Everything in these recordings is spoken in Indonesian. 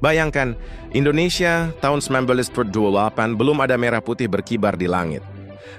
Bayangkan, Indonesia tahun 1928 belum ada merah putih berkibar di langit.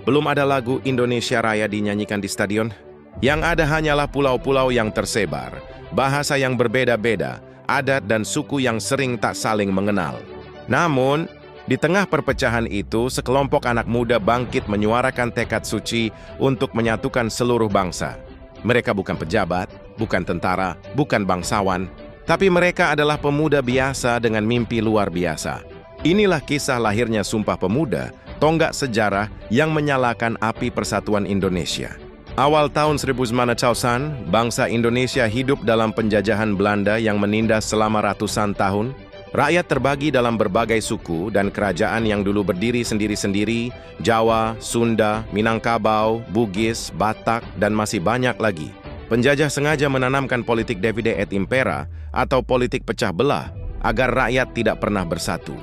Belum ada lagu Indonesia Raya dinyanyikan di stadion. Yang ada hanyalah pulau-pulau yang tersebar, bahasa yang berbeda-beda, adat dan suku yang sering tak saling mengenal. Namun, di tengah perpecahan itu, sekelompok anak muda bangkit menyuarakan tekad suci untuk menyatukan seluruh bangsa. Mereka bukan pejabat, bukan tentara, bukan bangsawan, tapi mereka adalah pemuda biasa dengan mimpi luar biasa. Inilah kisah lahirnya Sumpah Pemuda, tonggak sejarah yang menyalakan api persatuan Indonesia. Awal tahun 1900-an, bangsa Indonesia hidup dalam penjajahan Belanda yang menindas selama ratusan tahun. Rakyat terbagi dalam berbagai suku dan kerajaan yang dulu berdiri sendiri-sendiri, Jawa, Sunda, Minangkabau, Bugis, Batak, dan masih banyak lagi. Penjajah sengaja menanamkan politik divide et impera atau politik pecah belah agar rakyat tidak pernah bersatu.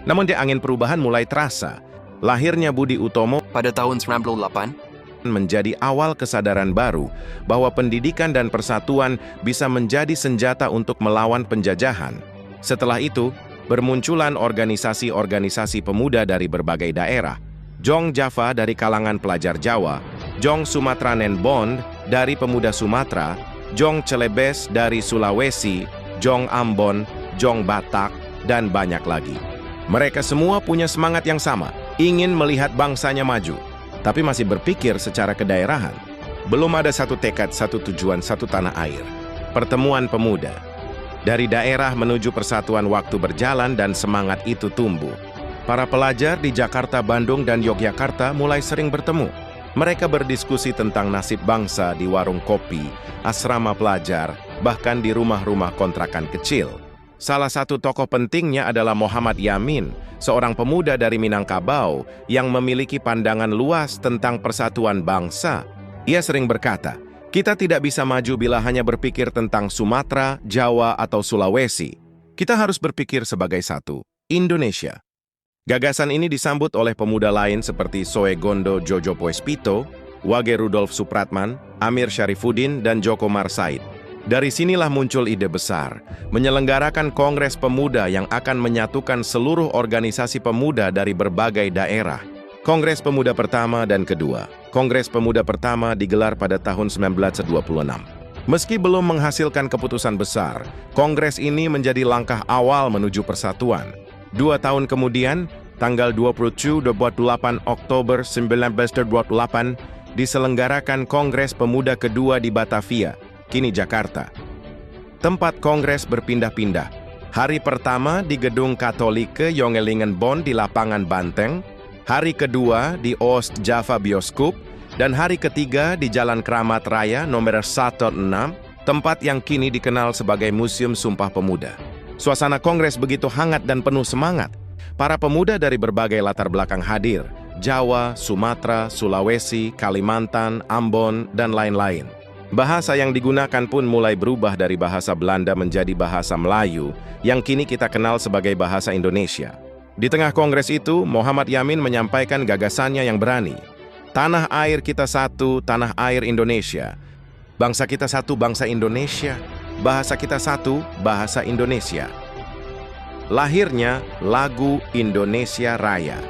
Namun di angin perubahan mulai terasa. Lahirnya Budi Utomo pada tahun 98 menjadi awal kesadaran baru bahwa pendidikan dan persatuan bisa menjadi senjata untuk melawan penjajahan. Setelah itu, bermunculan organisasi-organisasi pemuda dari berbagai daerah. Jong Java dari kalangan pelajar Jawa, Jong Sumatranen Bond dari pemuda Sumatera, Jong Celebes dari Sulawesi, Jong Ambon, Jong Batak, dan banyak lagi. Mereka semua punya semangat yang sama, ingin melihat bangsanya maju, tapi masih berpikir secara kedaerahan. Belum ada satu tekad, satu tujuan, satu tanah air. Pertemuan pemuda. Dari daerah menuju persatuan waktu berjalan dan semangat itu tumbuh. Para pelajar di Jakarta, Bandung, dan Yogyakarta mulai sering bertemu. Mereka berdiskusi tentang nasib bangsa di warung kopi, asrama pelajar, bahkan di rumah-rumah kontrakan kecil. Salah satu tokoh pentingnya adalah Muhammad Yamin, seorang pemuda dari Minangkabau yang memiliki pandangan luas tentang persatuan bangsa. Ia sering berkata, kita tidak bisa maju bila hanya berpikir tentang Sumatera, Jawa, atau Sulawesi. Kita harus berpikir sebagai satu, Indonesia. Gagasan ini disambut oleh pemuda lain seperti Soe Gondo Jojo Poespito, Wage Rudolf Supratman, Amir Syarifuddin, dan Joko Marsaid. Dari sinilah muncul ide besar, menyelenggarakan Kongres Pemuda yang akan menyatukan seluruh organisasi pemuda dari berbagai daerah. Kongres Pemuda pertama dan kedua. Kongres Pemuda pertama digelar pada tahun 1926. Meski belum menghasilkan keputusan besar, kongres ini menjadi langkah awal menuju persatuan. 2 tahun kemudian, tanggal 28 Oktober 1928, diselenggarakan Kongres Pemuda kedua di Batavia, kini Jakarta. Tempat kongres berpindah-pindah. Hari pertama di Gedung Katolike Jongelingenbond di Lapangan Banteng, hari kedua di Oost Java Bioskop, dan hari ketiga di Jalan Kramat Raya nomor 16, tempat yang kini dikenal sebagai Museum Sumpah Pemuda. Suasana kongres begitu hangat dan penuh semangat. Para pemuda dari berbagai latar belakang hadir, Jawa, Sumatera, Sulawesi, Kalimantan, Ambon, dan lain-lain. Bahasa yang digunakan pun mulai berubah dari bahasa Belanda menjadi bahasa Melayu, yang kini kita kenal sebagai bahasa Indonesia. Di tengah kongres itu, Muhammad Yamin menyampaikan gagasannya yang berani. Tanah air kita satu, tanah air Indonesia. Bangsa kita satu, bangsa Indonesia. Bahasa kita satu, bahasa Indonesia. Lahirnya lagu Indonesia Raya.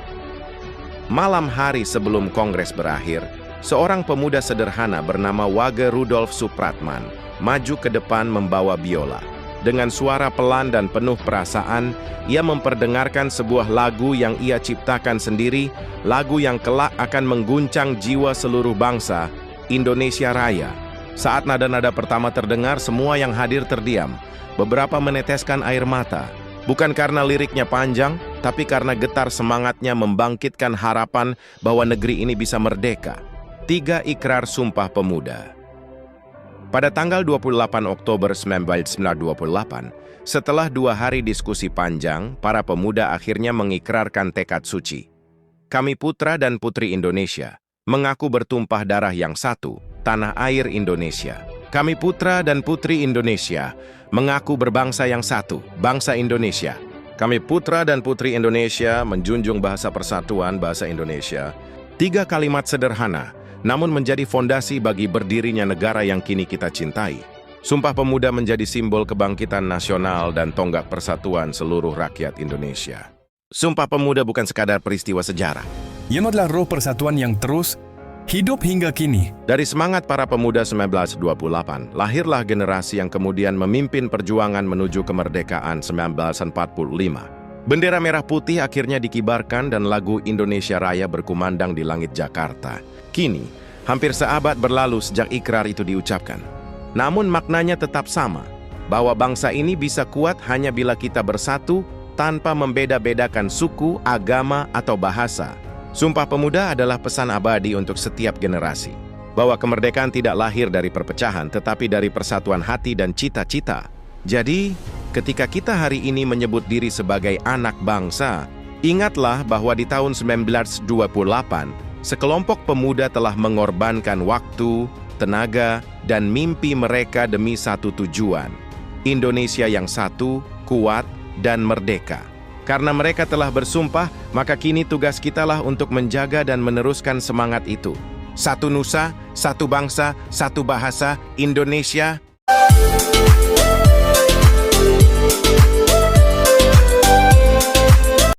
Malam hari sebelum kongres berakhir, seorang pemuda sederhana bernama Wage Rudolf Supratman maju ke depan membawa biola. Dengan suara pelan dan penuh perasaan, ia memperdengarkan sebuah lagu yang ia ciptakan sendiri, lagu yang kelak akan mengguncang jiwa seluruh bangsa, Indonesia Raya. Saat nada-nada pertama terdengar, semua yang hadir terdiam. Beberapa meneteskan air mata. Bukan karena liriknya panjang, tapi karena getar semangatnya membangkitkan harapan bahwa negeri ini bisa merdeka. 3 Ikrar Sumpah Pemuda. Pada tanggal 28 Oktober 1928, setelah 2 hari diskusi panjang, para pemuda akhirnya mengikrarkan tekad suci. Kami putra dan putri Indonesia, mengaku bertumpah darah yang satu, tanah air Indonesia. Kami putra dan putri Indonesia, mengaku berbangsa yang satu, bangsa Indonesia. Kami putra dan putri Indonesia menjunjung bahasa persatuan, bahasa Indonesia. 3 kalimat sederhana, namun menjadi fondasi bagi berdirinya negara yang kini kita cintai. Sumpah Pemuda menjadi simbol kebangkitan nasional dan tonggak persatuan seluruh rakyat Indonesia. Sumpah Pemuda bukan sekadar peristiwa sejarah. Ia adalah roh persatuan yang terus hidup hingga kini. Dari semangat para pemuda 1928, lahirlah generasi yang kemudian memimpin perjuangan menuju kemerdekaan 1945. Bendera merah putih akhirnya dikibarkan dan lagu Indonesia Raya berkumandang di langit Jakarta. Kini, hampir seabad berlalu sejak ikrar itu diucapkan. Namun maknanya tetap sama, bahwa bangsa ini bisa kuat hanya bila kita bersatu tanpa membeda-bedakan suku, agama, atau bahasa. Sumpah Pemuda adalah pesan abadi untuk setiap generasi, bahwa kemerdekaan tidak lahir dari perpecahan, tetapi dari persatuan hati dan cita-cita. Jadi, ketika kita hari ini menyebut diri sebagai anak bangsa, ingatlah bahwa di tahun 1928, sekelompok pemuda telah mengorbankan waktu, tenaga, dan mimpi mereka demi satu tujuan, Indonesia yang satu, kuat, dan merdeka. Karena mereka telah bersumpah, maka kini tugas kitalah untuk menjaga dan meneruskan semangat itu. Satu nusa, satu bangsa, satu bahasa, Indonesia